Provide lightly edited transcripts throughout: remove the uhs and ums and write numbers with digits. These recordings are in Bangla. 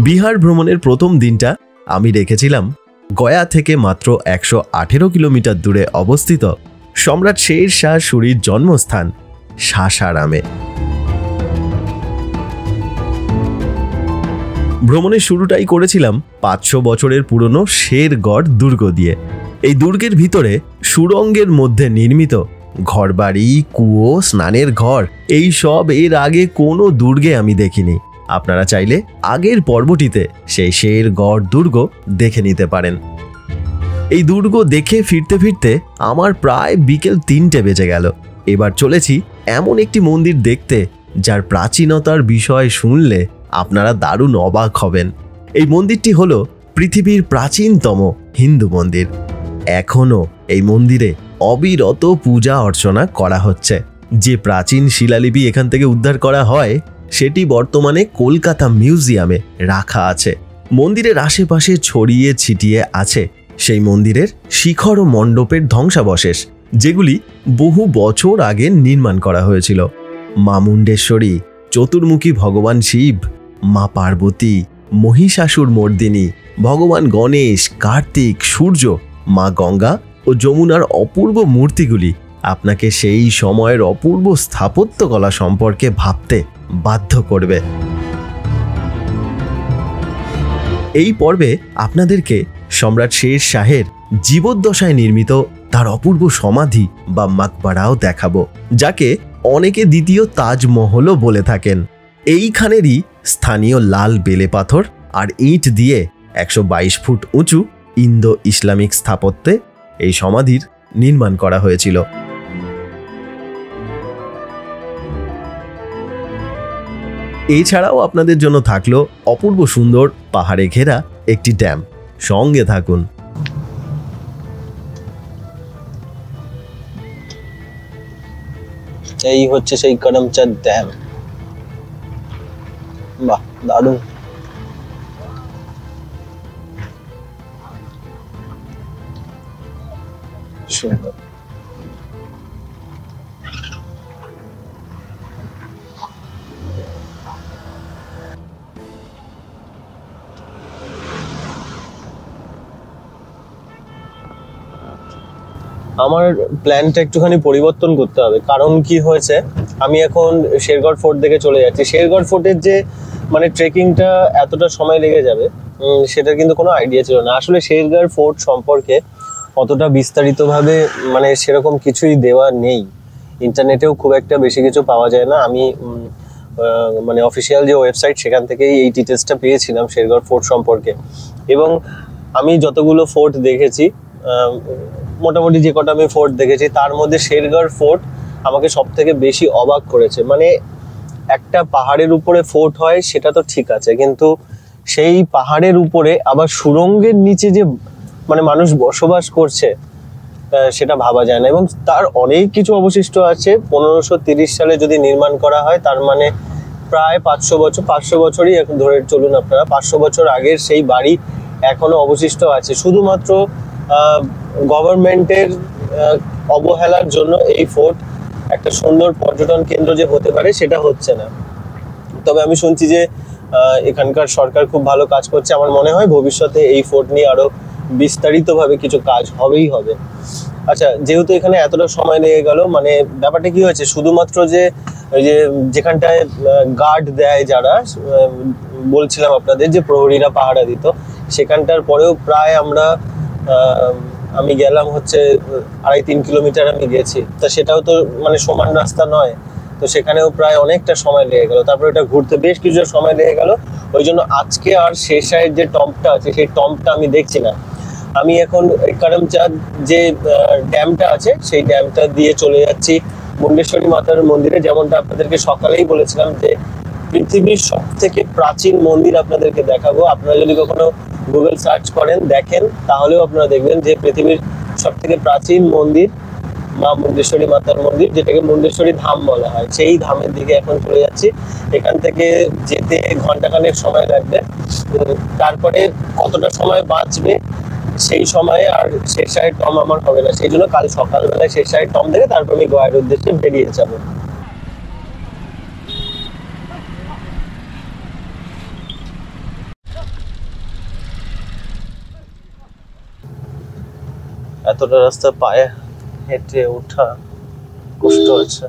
বিহার ভ্রমণের প্রথম দিনটা আমি রেখেছিলাম গয়া থেকে মাত্র 118 কিলোমিটার দূরে অবস্থিত সম্রাট শের শাহ সুরির জন্মস্থান সাসারামে। ভ্রমণের শুরুটাই করেছিলাম 500 বছরের পুরনো শেরগড় দুর্গ দিয়ে। এই দুর্গের ভিতরে সুড়ঙ্গের মধ্যে নির্মিত ঘরবাড়ি, কুয়ো, স্নানের ঘর, এই সব এর আগে কোনো দুর্গে আমি দেখিনি। আপনারা চাইলে আগের পর্বটিতে সেই শেরগড় দুর্গ দেখে নিতে পারেন। এই দুর্গ দেখে ফিরতে ফিরতে আমার প্রায় বিকেল 3টে বেজে গেল। এবার চলেছি এমন একটি মন্দির দেখতে যার প্রাচীনতার বিষয় শুনলে আপনারা দারুণ অবাক হবেন। এই মন্দিরটি হলো পৃথিবীর প্রাচীনতম হিন্দু মন্দির। এখনও এই মন্দিরে অবিরত পূজা অর্চনা করা হচ্ছে। যে প্রাচীন শিলালিপি এখান থেকে উদ্ধার করা হয় সেটি বর্তমানে কলকাতা মিউজিয়ামে রাখা আছে। মন্দিরের আশেপাশে ছড়িয়ে ছিটিয়ে আছে সেই মন্দিরের শিখর ও মণ্ডপের ধ্বংসাবশেষ, যেগুলি বহু বছর আগে নির্মাণ করা হয়েছিল। মা মুণ্ডেশ্বরী, চতুর্মুখী ভগবান শিব, মা পার্বতী, মহিষাসুর মর্দিনী, ভগবান গণেশ, কার্তিক, সূর্য, মা গঙ্গা ও যমুনার অপূর্ব মূর্তিগুলি আপনাকে সেই সময়ের অপূর্ব স্থাপত্যকলা সম্পর্কে ভাবতে বাধ্য করবে। এই পর্বে আপনাদেরকে সম্রাট শের শাহের জীবদ্দশায় নির্মিত তার অপূর্ব সমাধি বা মাকবারাও দেখাবো, যাকে অনেকে দ্বিতীয় তাজমহলও বলে থাকেন। এইখানেরই স্থানীয় লাল বেলে পাথর আর ইট দিয়ে 122 ফুট উঁচু ইন্দো ইসলামিক স্থাপত্যে এই সমাধির নির্মাণ করা হয়েছিল। এছাড়াও আপনাদের জন্য থাকলো অপূর্ব সুন্দর পাহাড়ে ঘেরা একটি ড্যাম। সঙ্গে থাকুন। এই হচ্ছে সেই করমচাঁদ ড্যাম। বাহ, দারুণ। সুন্দর। আমার প্ল্যানটা একটুখানি পরিবর্তন করতে হবে, কারণ কি হয়েছে, আমি এখন শেরগড় ফোর্ট দেখে চলে যাচ্ছি। শেরগড় ফোর্টের যে মানে ট্রেকিংটা এতটা সময় লেগে যাবে সেটার কিন্তু কোনো আইডিয়া ছিল না। আসলে শেরগড় ফোর্ট সম্পর্কে অতটা বিস্তারিতভাবে মানে সেরকম কিছুই দেওয়া নেই, ইন্টারনেটেও খুব একটা বেশি কিছু পাওয়া যায় না। আমি মানে অফিসিয়াল যে ওয়েবসাইট সেখান থেকেই এই ডিটেলসটা পেয়েছিলাম শেরগড় ফোর্ট সম্পর্কে। এবং আমি যতগুলো ফোর্ট দেখেছি, মোটামুটি যে কটা আমি ফোর্ট দেখেছি তার মধ্যে শেরগড় ফোর্ট আমাকে সব থেকে বেশি অবাক করেছে। মানে একটা পাহাড়ের উপরে ফোর্ট হয় সেটা তো ঠিক আছে, কিন্তু সেই পাহাড়ের উপরে আবার সুড়ঙ্গের নিচে যে মানে মানুষ বসবাস করছে সেটা ভাবা যায় না। এবং তার অনেক কিছু অবশিষ্ট আছে। 1530 সালে যদি নির্মাণ করা হয় তার মানে প্রায় 500 বছরই এখন ধরে চলুন আপনারা, 500 বছর আগের সেই বাড়ি এখনো অবশিষ্ট আছে। শুধুমাত্র গভর্নমেন্টের অবহেলার জন্য এই ফোর্ট একটা সুন্দর পর্যটন কেন্দ্র যে হতে পারে সেটা হচ্ছে না। তবে আমি শুনছি যে এখানকার সরকার খুব ভালো কাজ করছে। আমার মনে হয় ভবিষ্যতে এই ফোর্ট নিয়ে আরো বিস্তারিতভাবে কিছু কাজ হবেই হবে। আচ্ছা, যেহেতু এখানে এতটা সময় লেগে গেল, মানে ব্যাপারটা কি হয়েছে, শুধুমাত্র যে ওই যে যেখানটায় গার্ড দেয় যারা, বলছিলাম আপনাদের যে প্রহরীরা পাহারা দিত, সেখানটার পরেও প্রায় আমি গেলাম হচ্ছে 2.5-3 কিলোমিটার আমি গেছি। তা সেটাও তো মানে সমান রাস্তা নয়, তো সেখানেও প্রায় অনেকটা সময় লেগে গেল। তারপরে এটা ঘুরতে বেশ কিছু সময় লেগে গেল। ওই জন্য আজকে আর শের শাহের যে টম্বটা আছে সেই টম্বটা আমি দেখছি না। আমি এখন করমচাঁদ যে ড্যামটা আছে সেই ড্যামটা দিয়ে চলে যাচ্ছি মুণ্ডেশ্বরী মাতার মন্দিরে। যেমনটা আপনাদেরকে সকালেই বলেছিলাম যে পৃথিবীর সব থেকে প্রাচীন মন্দির আপনাদেরকে দেখাবো। আপনারা যদি কখনো গুগল সার্চ করেন দেখেন, তাহলেও আপনারা দেখবেন যে পৃথিবীর সব থেকে প্রাচীন মন্দির মা মুণ্ডেশ্বরী মাতার মন্দির, যেটাকে মুণ্ডেশ্বরী ধাম বলা হয়, সেই ধামের দিকে এখন চলে যাচ্ছি। এখান থেকে যেতে ঘন্টাখানেক সময় লাগবে। তারপরে কতটা সময় বাঁচবে সেই সময়ে আর শের শাহের টম আমার হবে না, সেই জন্য কাল সকালবেলায় শের শাহের টম দেখে তারপর আমি গয়ার উদ্দেশ্যে বেরিয়ে যাবো। এতটা রাস্তা পায়ে হেঁটে ওঠা কষ্ট হচ্ছে।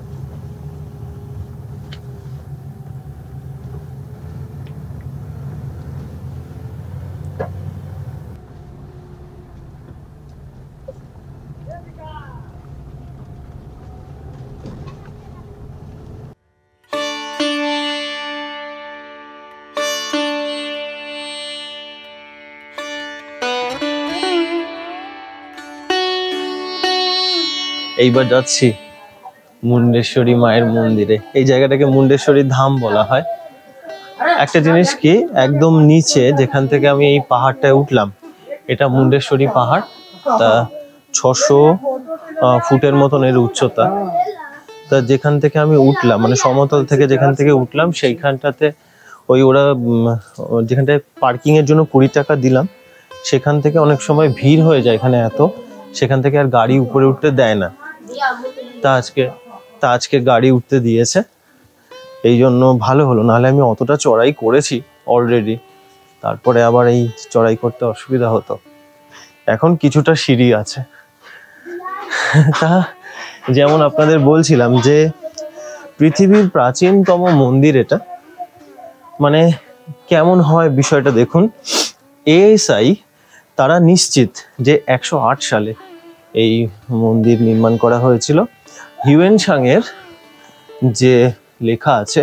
এইবার যাচ্ছি মুন্ডেশ্বরী মায়ের মন্দিরে। এই জায়গাটাকে মুন্ডেশ্বরী ধাম বলা হয়। একটা জিনিস কি, একদম নিচে যেখান থেকে আমি এই পাহাড়টায় উঠলাম, এটা মুন্ডেশ্বরী পাহাড়। তা 600 ফুটের মতন এর উচ্চতা। তা যেখান থেকে আমি উঠলাম, মানে সমতল থেকে যেখান থেকে উঠলাম, সেইখানটাতে ওই ওরা যেখানটায় পার্কিং এর জন্য 20 টাকা দিলাম, সেখান থেকে অনেক সময় ভিড় হয়ে যায় এখানে এত, সেখান থেকে আর গাড়ি উপরে উঠতে দেয় না। তা আজকে গাড়ি উঠতে দিয়েছে, এই জন্য ভালো হলো, নাহলে আমি অতটা চড়াই করেছি অলরেডি, তারপরে আবার এই চড়াই করতে অসুবিধা হতো। এখন কিছুটা সিঁড়ি আছে। তা যেমন আপনাদের বলছিলাম যে পৃথিবীর প্রাচীনতম মন্দির এটা, মানে কেমন হয় বিষয়টা দেখুন। এএসআই তারা নিশ্চিত যে 108 সালে এই মন্দির নির্মাণ করা হয়েছিল। হিউয়েন সাংয়ের যে লেখা আছে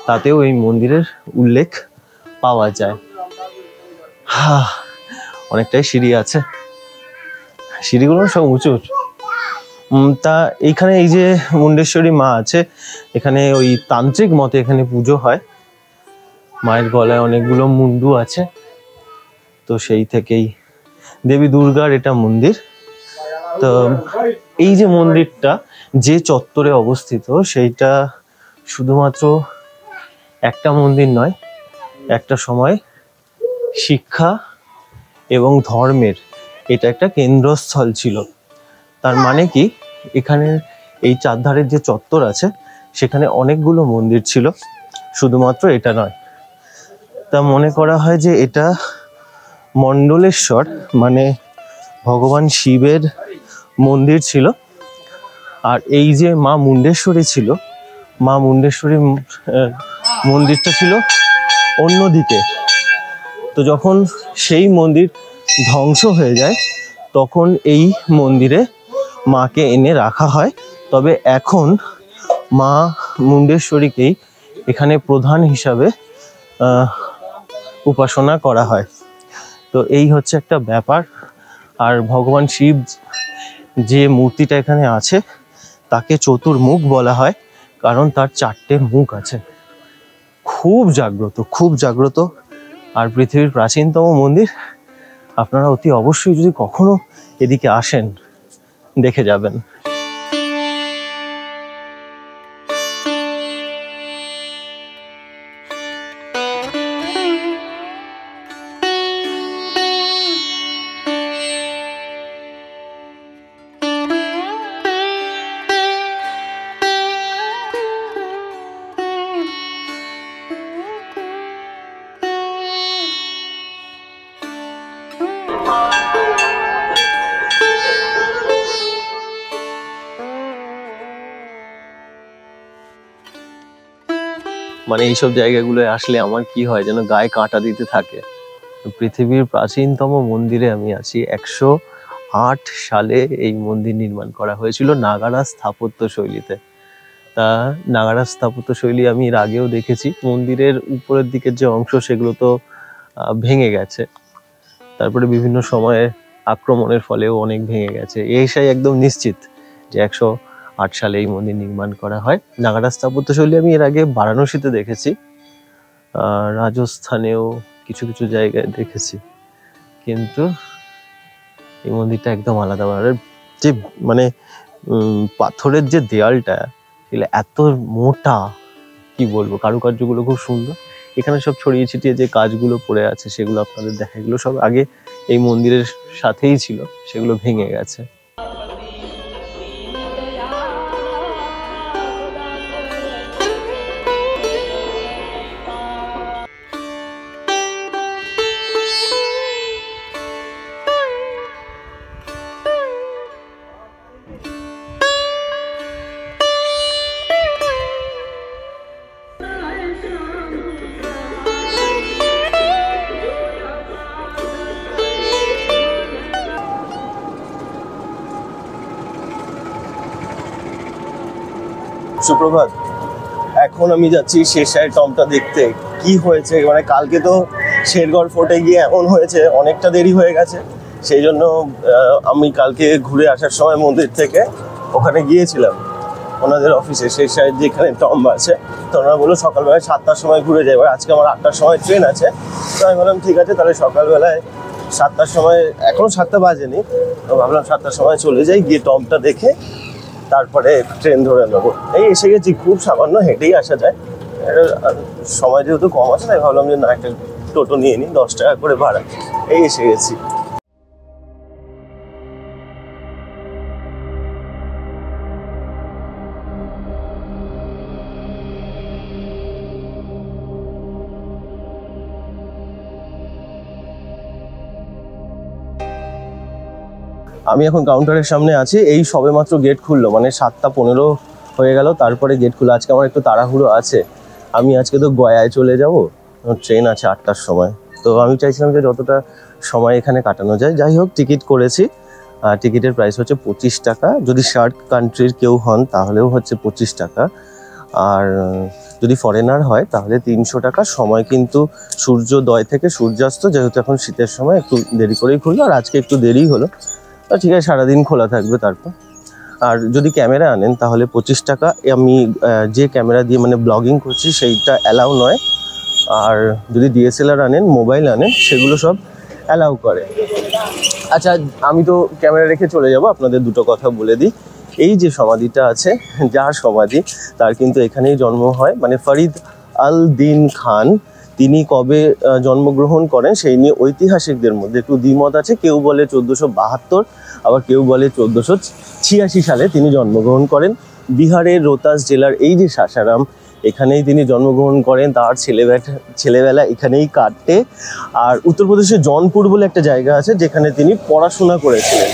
তাতেও এই মন্দিরের উল্লেখ পাওয়া যায়। অনেকটাই সিঁড়ি আছে, সিঁড়িগুলো সব উঁচু উঁচু। তা এইখানে এই যে মুন্ডেশ্বরী মা আছে, এখানে ওই তান্ত্রিক মতে এখানে পুজো হয়। মায়ের গলায় অনেকগুলো মুন্ডু আছে, তো সেই থেকেই দেবী দুর্গার এটা মন্দির। তো এই যে মন্দিরটা যে চত্বরে অবস্থিত, সেইটা শুধুমাত্র একটা মন্দির নয়, একটা সময় শিক্ষা এবং ধর্মের এটা একটা কেন্দ্রস্থল ছিল। তার মানে কি, এখানে এই চারধারের যে চত্বর আছে সেখানে অনেকগুলো মন্দির ছিল, শুধুমাত্র এটা নয়। তা মনে করা হয় যে এটা মণ্ডলেশ্বর মানে ভগবান শিবের মন্দির ছিল। আর এই যে মা মুন্ডেশ্বরী ছিল, মা মুন্ডেশ্বরী মন্দিরটা ছিল অন্যদিকে। তো যখন সেই মন্দির ধ্বংস হয়ে যায়, তখন এই মন্দিরে মাকে এনে রাখা হয়। তবে এখন মা মুন্ডেশ্বরীকেই এখানে প্রধান হিসাবে উপাসনা করা হয়। তো এই হচ্ছে একটা ব্যাপার। আর ভগবান শিব যে মূর্তিটা এখানে আছে তাকে চতুর্মুখ বলা হয়, কারণ তার 4টে মুখ আছে। খুব জাগ্রত, খুব জাগ্রত। আর পৃথিবীর প্রাচীনতম মন্দির। আপনারা অতি অবশ্যই যদি কখনো এদিকে আসেন, দেখে যাবেন। মানে এইসব জায়গাগুলোয় আসলে আমার কি হয় যেন গায়ে কাঁটা দিতে থাকে। পৃথিবীর প্রাচীনতম মন্দিরে আমি আছি। 108 সালে এই মন্দির নির্মাণ করা হয়েছিল নাগারা স্থাপত্য শৈলীতে। তা নাগারা স্থাপত্য শৈলী আমি এর আগেও দেখেছি। মন্দিরের উপরের দিকের যে অংশ সেগুলো তো ভেঙে গেছে, তারপরে বিভিন্ন সময়ে আক্রমণের ফলেও অনেক ভেঙে গেছে। এসাই একদম নিশ্চিত যে 108 সালে এই মন্দির নির্মাণ করা হয়। নাগারা স্থাপত্য শৈলী আমি এর আগে বারাণসীতে দেখেছি, রাজস্থানেও কিছু কিছু জায়গায় দেখেছি, কিন্তু এই মন্দিরটা একদম আলাদা। যে মানে পাথরের যে দেয়ালটা এগুলো এত মোটা, কি বলবো, কারুকার্যগুলো খুব সুন্দর। এখানে সব ছড়িয়ে ছিটিয়ে যে কাজগুলো পড়ে আছে সেগুলো আপনাদের দেখা, এগুলো সব আগে এই মন্দিরের সাথেই ছিল, সেগুলো ভেঙে গেছে। সুপ্রভাত। এখন আমি যাচ্ছি শেরশাহের টম্বটা দেখতে। কি হয়েছে মানে কালকে তো শেরগড় ফোর্টে গিয়ে এমন হয়েছে, অনেকটা দেরি হয়ে গেছে, সেই জন্য আমি কালকে ঘুরে আসার সময় মন্দির থেকে ওখানে গিয়েছিলাম ওনাদের অফিসে, শেরশাহের যেখানে টম্ব আছে। তো ওনারা বললো সকালবেলায় 7টার সময় ঘুরে যায়। এবার আজকে আমার 8টার সময় ট্রেন আছে, তো আমি বললাম ঠিক আছে তাহলে সকালবেলায় 7টার সময়, এখনও 7টা বাজেনি, তো ভাবলাম 7টার সময় চলে যাই, গিয়ে টম্বটা দেখে তারপরে ট্রেন ধরে নেবো। এই এসে গেছি, খুব সামান্য হেঁটেই আসা যায়, সময় যেহেতু কম আছে তাই ভাবলাম যে না একটা টোটো নিয়ে নিই, 10 টাকা করে ভাড়া। এই এসে গেছি। আমি এখন কাউন্টারের সামনে আছি, এই সবেমাত্র গেট খুললো, মানে 7টা 15 হয়ে গেল, তারপরে গেট খুললো। আজকে আমার একটু তাড়াহুড়ো আছে, আমি আজকে তো গয়ায় চলে যাব, ট্রেন আছে 8টার সময়। তো আমি চাইছিলাম যে যতটা সময় এখানে কাটানো যায়। যাই হোক, টিকিট করেছি, টিকিটের প্রাইস হচ্ছে 25 টাকা। যদি শার্ট কান্ট্রির কেউ হন তাহলেও হচ্ছে 25 টাকা, আর যদি ফরেনার হয় তাহলে 300 টাকা। সময় কিন্তু সূর্যোদয় থেকে সূর্যাস্ত, যেহেতু এখন শীতের সময় একটু দেরি করেই খুললো, আর আজকে একটু দেরিই হলো, ঠিক আছে সারাদিন খোলা থাকবে। তারপর আর যদি ক্যামেরা আনেন তাহলে 25 টাকা। আমি যে ক্যামেরা দিয়ে মানে ব্লগিং করছি সেইটা অ্যালাউ নয়, আর যদি ডিএসএলআর আনেন, মোবাইল আনেন, সেগুলো সব অ্যালাউ করে। আচ্ছা, আমি তো ক্যামেরা রেখে চলে যাব, আপনাদের দুটো কথা বলে দিই। এই যে সমাধিটা আছে, যার সমাধি, তার কিন্তু এখানেই জন্ম হয়, মানে ফরিদ আল দিন খান। তিনি কবে জন্মগ্রহণ করেন সেই নিয়ে ঐতিহাসিকদের মধ্যে একটু দ্বিমত আছে। কেউ বলে 1472, আবার কেউ বলে 1486 সালে তিনি জন্মগ্রহণ করেন। বিহারের রোতাস জেলার এই যে সাসারাম, এখানেই তিনি জন্মগ্রহণ করেন, তার ছেলেবেলা এখানেই কাটে। আর উত্তরপ্রদেশের জৌনপুর বলে একটা জায়গা আছে যেখানে তিনি পড়াশোনা করেছিলেন।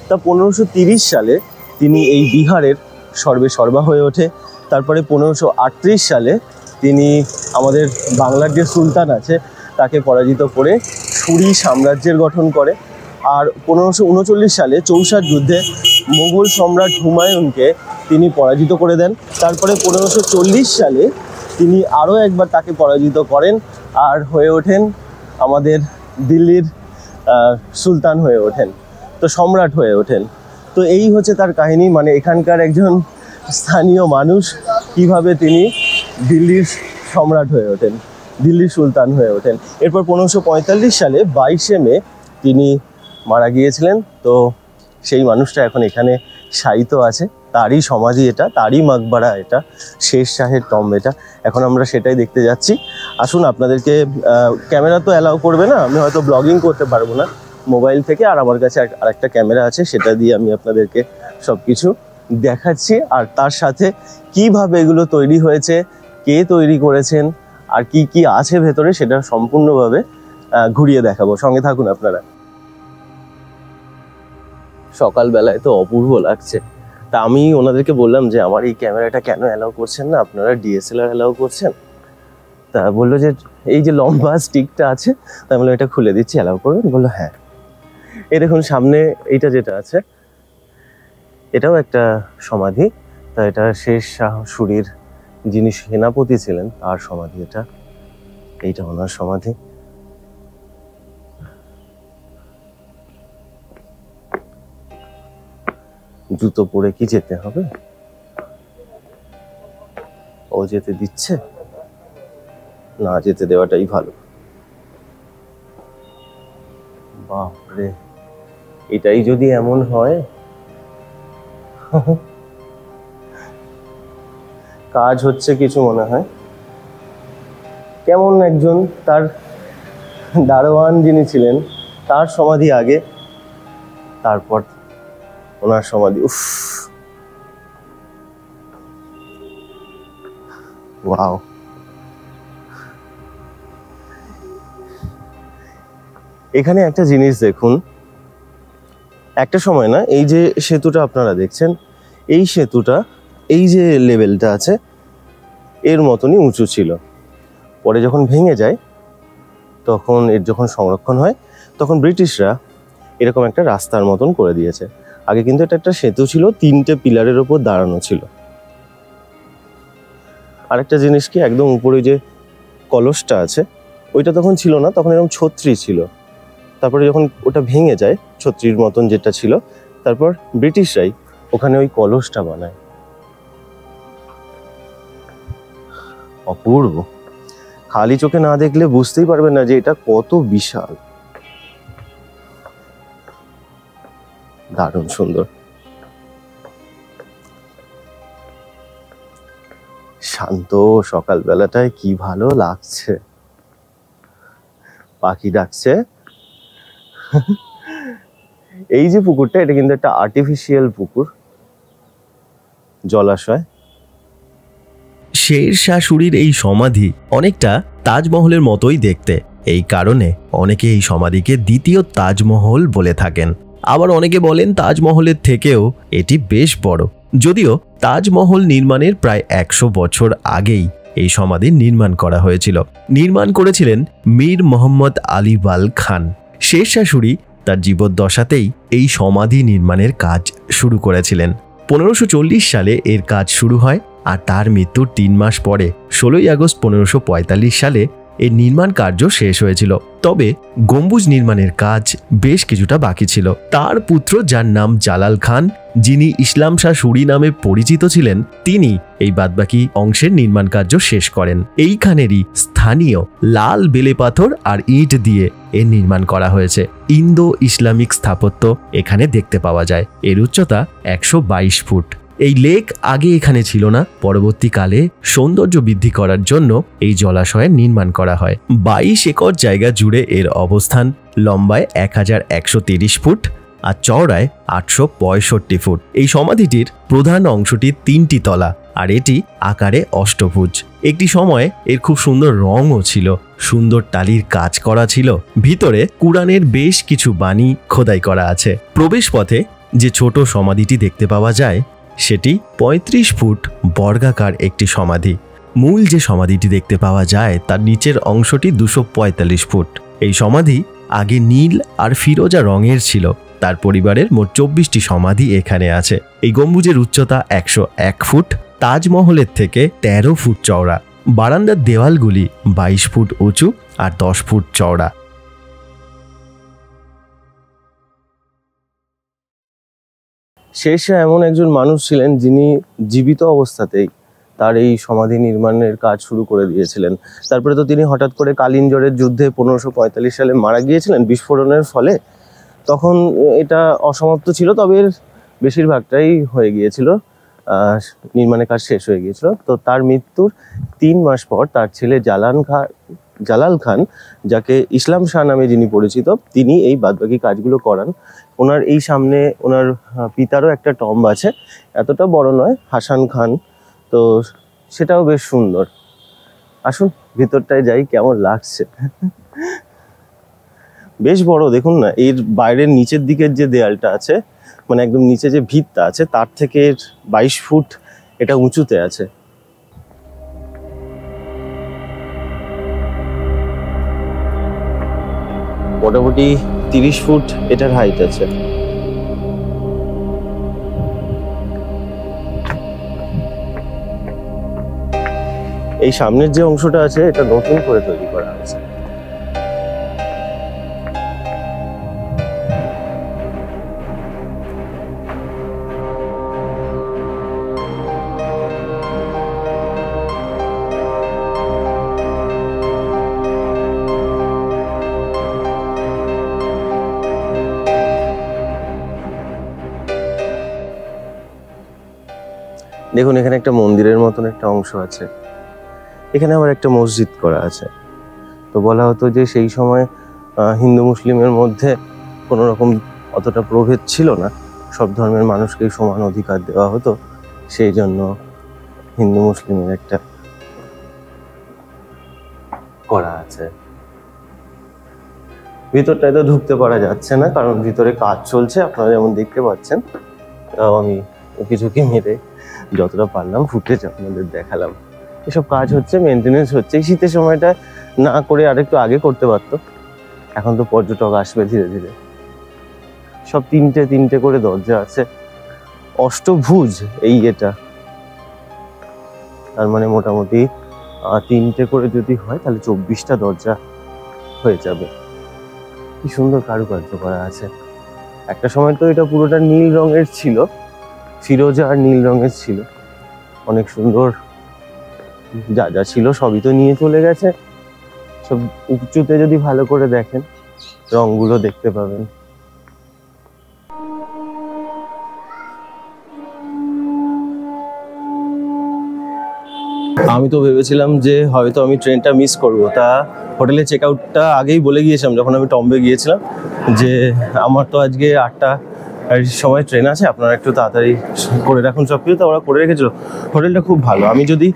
তা 1530 সালে তিনি এই বিহারের সর্বা হয়ে ওঠে। তারপরে 1538 সালে তিনি আমাদের বাংলার যে সুলতান আছে তাকে পরাজিত করে সুরি সাম্রাজ্যের গঠন করে। আর 1539 সালে চৌসার যুদ্ধে মোগল সম্রাট হুমায়ুনকে তিনি পরাজিত করে দেন। তারপরে 1540 সালে তিনি আরও একবার তাকে পরাজিত করেন আর হয়ে ওঠেন আমাদের দিল্লির সুলতান হয়ে ওঠেন, তো সম্রাট হয়ে ওঠেন। তো এই হচ্ছে তার কাহিনী, মানে এখানকার একজন স্থানীয় মানুষ কিভাবে তিনি দিল্লির সম্রাট হয়ে ওঠেন, দিল্লির সুলতান হয়ে ওঠেন। এরপর 1545 সালে 22শে মে তিনি মারা গিয়েছিলেন। তো সেই মানুষটা এখন এখানে শায়িত আছে, তারই সমাধি এটা, তারই মাকবারা এটা, শেরশাহের টম্ব এটা। এখন আমরা সেটাই দেখতে যাচ্ছি। আসুন, আপনাদেরকে ক্যামেরা তো অ্যালাউ করবে না, আমি হয়তো ব্লগিং করতে পারবো না মোবাইল থেকে, আর আমার কাছে আরেকটা ক্যামেরা আছে, সেটা দিয়ে আমি আপনাদেরকে সব কিছু দেখাচ্ছি। আর তার সাথে কিভাবে এগুলো তৈরি হয়েছে, কে তৈরি করেছেন, আর কি কি আছে ভেতরে, সেটা সম্পূর্ণভাবে ঘুরিয়ে দেখাবো। সঙ্গে থাকুন আপনারা। সকালবেলায় তো অপূর্ব লাগছে। তা আমি ওনাদেরকে বললাম যে আমার এই ক্যামেরাটা কেন অ্যালাউ করছেন না, আপনারা ডিএসএলআর অ্যালাউ করছেন? তা বললো যে এই যে লম্বা স্টিকটা আছে, তাই বললাম এটা খুলে দিচ্ছি, অ্যালাউ করবেন? বললো হ্যাঁ। এই দেখুন সামনে এইটা যেটা আছে, এটাও একটা সমাধি। তা এটা শের শাহ সুরির যিনি সেনাপতি ছিলেন তার সমাধি এটা, এইটা ওনার সমাধি। জুতো পরে কি যেতে হবে? ও যেতে দিচ্ছে না, যেতে দেওয়াটাই ভালো। বাপরে, এটাই যদি এমন হয়, কাজ হচ্ছে কিছু মনে হয়। কেমন একজন তার দারোয়ান যিনি ছিলেন তার সমাধি আগে, তারপর ওনার সমাধি। উফ, ওয়াও। এখানে একটা জিনিস দেখুন, একটা সময় না, এই যে সেতুটা আপনারা দেখছেন, এই সেতুটা, এই যে লেভেলটা আছে এর মতনই উঁচু ছিল। পরে যখন ভেঙে যায়, তখন এর যখন সংরক্ষণ হয়, তখন ব্রিটিশরা এরকম একটা রাস্তার মতন করে দিয়েছে। আগে কিন্তু এটা একটা সেতু ছিল, 3টে পিলারের ওপর দাঁড়ানো ছিল। আরেকটা জিনিস কি, একদম উপরে যে কলসটা আছে ওইটা তখন ছিল না, তখন এরকম ছত্রি ছিল। তারপরে যখন ওটা ভেঙে যায়, ছত্রির মতন যেটা ছিল, তারপর ব্রিটিশরাই ওখানে ওই কলসটা বানায়। অপূর্ব, খালি চোখে না দেখলে বুঝতেই পারবেন না যে এটা কত বিশাল। দারুণ সুন্দর, শান্ত সকালবেলাটায় কি ভালো লাগছে। পাখি ডাকছে। এই যে পুকুরটা, এটা কিন্তু একটা আর্টিফিশিয়াল পুকুর, জলাশয়। শের শাহ সুরির এই সমাধি অনেকটা তাজমহলের মতোই দেখতে, এই কারণে অনেকে এই সমাধিকে দ্বিতীয় তাজমহল বলে থাকেন। আবার অনেকে বলেন তাজমহলের থেকেও এটি বেশ বড়। যদিও তাজমহল নির্মাণের প্রায় 100 বছর আগেই এই সমাধি নির্মাণ করা হয়েছিল। নির্মাণ করেছিলেন মীর মোহাম্মদ আলীবাল খান। শের শাহ সুরি তার জীবদ্দশাতেই এই সমাধি নির্মাণের কাজ শুরু করেছিলেন। 1540 সালে এর কাজ শুরু হয়, আর তার মৃত্যুর 3 মাস পরে 16ই আগস্ট 1545 সালে এর নির্মাণ কার্য শেষ হয়েছিল। তবে গম্বুজ নির্মাণের কাজ বেশ কিছুটা বাকি ছিল। তার পুত্র, যার নাম জালাল খান, যিনি ইসলাম শাহ সুরি নামে পরিচিত ছিলেন, তিনি এই বাদবাকি অংশের নির্মাণ কার্য শেষ করেন। এইখানেরই স্থানীয় লাল বেলে পাথর আর ইট দিয়ে এর নির্মাণ করা হয়েছে। ইন্দো ইসলামিক স্থাপত্য এখানে দেখতে পাওয়া যায়। এর উচ্চতা 122 ফুট। এই লেক আগে এখানে ছিল না, পরবর্তীকালে সৌন্দর্য বৃদ্ধি করার জন্য এই জলাশয়ের নির্মাণ করা হয়। 22 একর জায়গা জুড়ে এর অবস্থান। লম্বায় 1130 ফুট আর চওড়ায় 865 ফুট। এই সমাধিটির প্রধান অংশটি 3টি তলা, আর এটি আকারে অষ্টভুজ। একটি সময় এর খুব সুন্দর রঙও ছিল, সুন্দর টালির কাজ করা ছিল। ভিতরে কুরআনের বেশ কিছু বাণী খোদাই করা আছে। প্রবেশ পথে যে ছোট সমাধিটি দেখতে পাওয়া যায়, সেটি 35 ফুট বর্গাকার একটি সমাধি। মূল যে সমাধিটি দেখতে পাওয়া যায় তার নিচের অংশটি 245 ফুট। এই সমাধি আগে নীল আর ফিরোজা রঙের ছিল। তার পরিবারের মোট 24টি সমাধি এখানে আছে। এই গম্বুজের উচ্চতা 101 ফুট, তাজমহলের থেকে 13 ফুট চওড়া। বারান্দার দেওয়ালগুলি 22 ফুট উঁচু আর 10 ফুট চওড়া। শের শাহ এমন একজন মানুষ ছিলেন যিনি জীবিত অবস্থাতেই তার এই সমাধি নির্মাণের কাজ শুরু করে দিয়েছিলেন। তারপরে তো তিনি হঠাৎ করে কালিঞ্জরের যুদ্ধে 1545 সালে মারা গিয়েছিলেন বিস্ফোরণের ফলে। তখন এটা অসমাপ্ত ছিল, তবে এর বেশিরভাগটাই হয়ে গিয়েছিল, নির্মাণের কাজ শেষ হয়ে গিয়েছিল। তো তার মৃত্যুর 3 মাস পর তার ছেলে জালাল খান, যাকে ইসলাম শাহ নামে যিনি পরিচিত, তিনি এই বাদবাকি কাজগুলো করান। ওনার এই সামনে ওনার পিতারও একটা টম্ব আছে, এতটা বড় নয়, হাসান খান। তো সেটাও বেশ সুন্দর। আসুন ভিতরটায় যাই, কেমন লাগছে। বেশ বড়, দেখুন না, এর বাইরের নিচের দিকের যে দেয়ালটা আছে, মানে একদম নিচে যে ভিতটা আছে, তার থেকে 22 ফুট এটা উঁচুতে আছে। মোটামুটি 30 ফুট এটার হাইট আছে। এই সামনের যে অংশটা আছে এটা নতুন করে তৈরি করা হয়েছে। দেখুন এখানে একটা মন্দিরের মতন একটা অংশ আছে, এখানে আবার একটা মসজিদ করা আছে। তো বলা হতো যে সেই সময় হিন্দু মুসলিমের মধ্যে কোনো রকম অতটা প্রভেদ ছিল না, সব ধর্মের মানুষকেই সমান অধিকার দেওয়া হতো, সেই জন্য হিন্দু মুসলিমের একটা করা আছে। ভিতরটায় তো ঢুকতে পারা যাচ্ছে না, কারণ ভিতরে কাজ চলছে, আপনারা যেমন দেখতে পাচ্ছেন। তাও আমি উকি ঝুঁকি মেরে যতটা পারলাম ফুটেজ আপনাদের দেখালাম। এসব কাজ হচ্ছে, মেনটেনেন্স হচ্ছে। এই শীতের সময়টা না করে আরেকটু আগে করতে পারতো। এখন তো পর্যটক আসবে ধীরে ধীরে। সব তিনটে তিনটে করে দরজা আছে, অষ্টভুজ এই এটা। তার মানে মোটামুটি 3টে করে যদি হয় তাহলে 24টা দরজা হয়ে যাবে। কি সুন্দর কারুকার্য করা আছে। একটা সময় তো এটা পুরোটা নীল রঙের ছিল, ফিরোজা আর নীল রঙের ছিল, অনেক সুন্দর। যা যা ছিল সবই তো নিয়ে চলে গেছে। সব উঁচুতে যদি ভালো করে দেখেন রংগুলো দেখতে পাবেন। আমি তো ভেবেছিলাম যে হয়তো আমি ট্রেনটা মিস করব, তা হোটেলে চেক আউটটা আগেই বলে গিয়েছিলাম যখন আমি টম্বে গিয়েছিলাম যে আমার তো আজকে 8টার সময় ট্রেন আছে, আপনারা একটু তাড়াতাড়ি করে রাখুন সব কিছু। তো ওরা করে রেখেছিল। হোটেলটা খুব ভালো, আমি যদি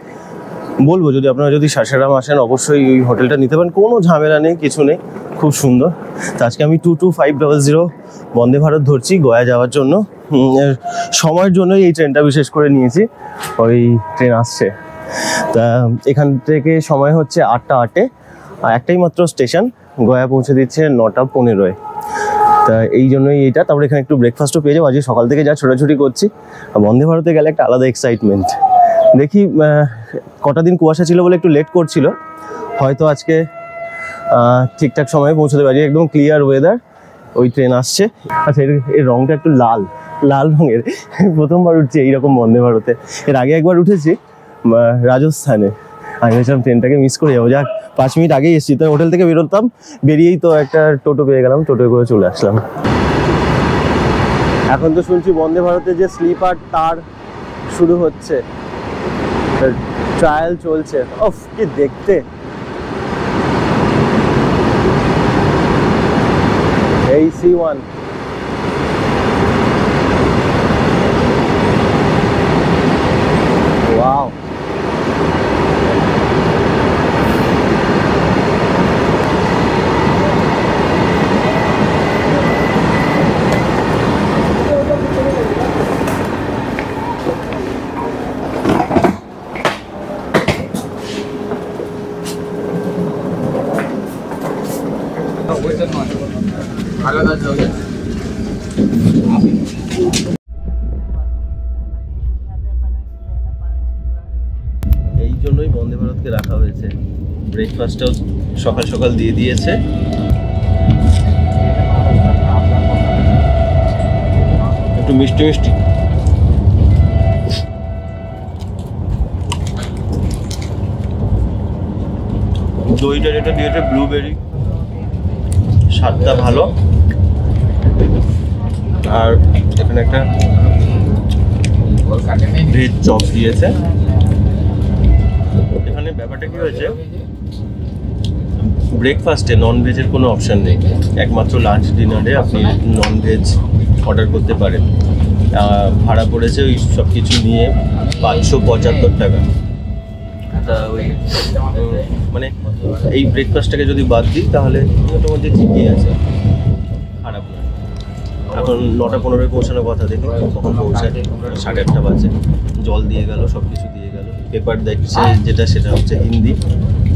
বলবো যদি আপনারা যদি সাসারাম আসেন অবশ্যই ওই হোটেলটা নিতে পারেন, কোনো ঝামেলা নেই, কিছু নেই, খুব সুন্দর। তো আজকে আমি 22500 বন্দে ভারত ধরছি গয়া যাওয়ার জন্য। সময়ের জন্যই এই ট্রেনটা বিশেষ করে নিয়েছি, ওই ট্রেন আসছে। তা এখান থেকে সময় হচ্ছে 8টা 8-এ, একটাই মাত্র স্টেশন, গয়া পৌঁছে দিচ্ছে 9টা 15-এ। তা এই জন্যই এইটা। তারপরে এখানে একটু ব্রেকফাস্টও পেয়ে যাবো। আজকে সকাল থেকে যা ছোটাছুটি করছি, বন্দে ভারতে গেলে একটা আলাদা এক্সাইটমেন্ট। দেখি কটা দিন কুয়াশা ছিল বলে একটু লেট করছিল, হয়তো আজকে ঠিকঠাক সময়ে পৌঁছতে পারি। একদম ক্লিয়ার ওয়েদার, ওই ট্রেন আসছে। আচ্ছা, এর রংটা একটু লাল লাল রঙের। প্রথমবার উঠছি এইরকম বন্দে ভারতে। এর আগে একবার উঠেছি রাজস্থানে। আমি ভেবেছিলাম ট্রেনটাকে মিস করে যাবো, যাক 5 মিনিট আগেই এসেছি। তো হোটেল থেকে বেরোতাম, বেরিয়েই তো একটা টোটো পেয়ে গেলাম, টোটোয় করে চলে আসলাম। এখন তো শুনছি বন্দে ভারতে যে স্লিপার তার শুরু হচ্ছে, ট্রায়াল চলছে। ওফ, কি দেখতে! এই C1 ওয়াও। এই জন্যই বন্দে ভারতকে রাখা হয়েছে। ব্রেকফাস্টটাও সকাল সকাল দিয়ে দিয়েছে। একটু মিষ্টি মিষ্টি। দইটা যেটা দিয়েছে ব্লুবেরি, স্বাদটা ভালো। আর এখানে একটা ভেজ চপ দিয়েছে। এখানে ব্যাপারটা কি হয়েছে, ব্রেকফাস্টে নন ভেজের কোনো অপশান নেই, একমাত্র লাঞ্চ ডিনারে আপনি নন ভেজ অর্ডার করতে পারেন। ভাড়া পড়েছে ওই সব কিছু নিয়ে 575 টাকা। তা ওই মানে এই ব্রেকফাস্টটাকে যদি বাদ দিই তাহলে মোটামুটি ঠিকই আছে, খারাপ না। এখন 9টা 15-এ পৌঁছানোর কথা, দেখি কখন পৌঁছায়। 8:30 বাজে। জল দিয়ে গেল, সব কিছু দিয়ে গেল। পেপার দেখছে যেটা সেটা হচ্ছে হিন্দি,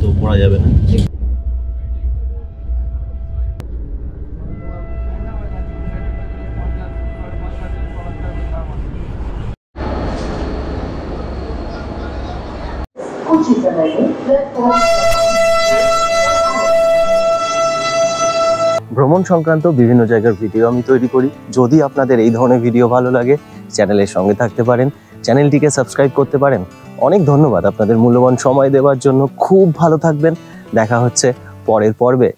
তো পড়া যাবে না। ভ্রমণ সংক্রান্ত বিভিন্ন জায়গার ভিডিও আমি তৈরি করি। যদি আপনাদের এই ধরনের ভিডিও ভালো লাগে, চ্যানেলের সঙ্গে থাকতে পারেন, চ্যানেলটিকে সাবস্ক্রাইব করতে পারেন। অনেক ধন্যবাদ আপনাদের মূল্যবান সময় দেওয়ার জন্য। খুব ভালো থাকবেন, দেখা হচ্ছে পরের পর্বে।